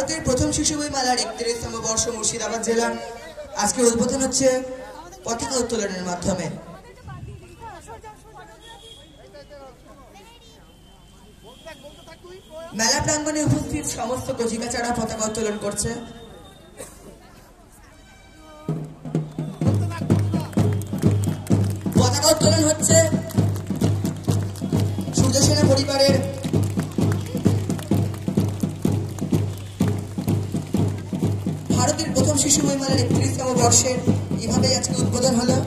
ভারতের প্রথম শিশু বই মেলার ৩১তম বর্ষ মুর্শিদাবাদ জেলার আজকে উদ্বোধন হচ্ছে পতাকা উত্তোলনের মাধ্যমে। মেলা প্রাঙ্গণে উপস্থিত সমস্ত কচিকাচারা পতাকা উত্তোলন করছে। পতাকা উত্তোলন হচ্ছে সূর্য সেনা পরিবারের ভারতের প্রথম শিশু বই মেলার ৩১তম বর্ষের এভাবেই আজকে উদ্বোধন হলো।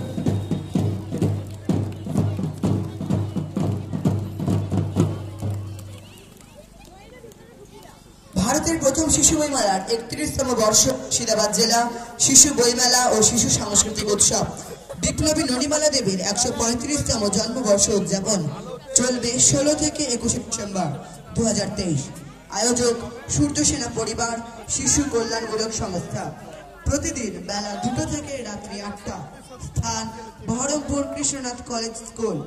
ভারতের প্রথম শিশু বই মেলার ৩১তম বর্ষ মুর্শিদাবাদ জেলা শিশু বইমেলা ও শিশু সাংস্কৃতিক উৎসব বিপ্লবী ননীমালা দেবীর ১৩৫তম জন্মবর্ষ উদযাপন চলবে ১৬ থেকে ২১ ডিসেম্বর ২০২৩। আয়োজক সূর্য সেনা পরিবার শিশু কল্যাণমূলক সংস্থা। প্রতিদিন বেলা ২টো থেকে রাত্রি ৮টা। স্থান বহরমপুর কৃষ্ণনাথ কলেজ স্কুল।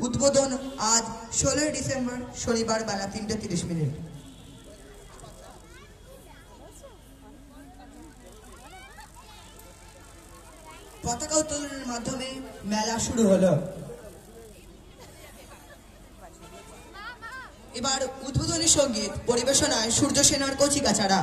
উদ্বোধন আজ ১৬ ডিসেম্বর শনিবার বেলা ৩টা ৩০। পতাকা উত্তোলনের মাধ্যমে মেলা শুরু হলো। এবার উদ্বোধনী সঙ্গীত পরিবেশনায় সূর্য সেনার কচিকাচারা।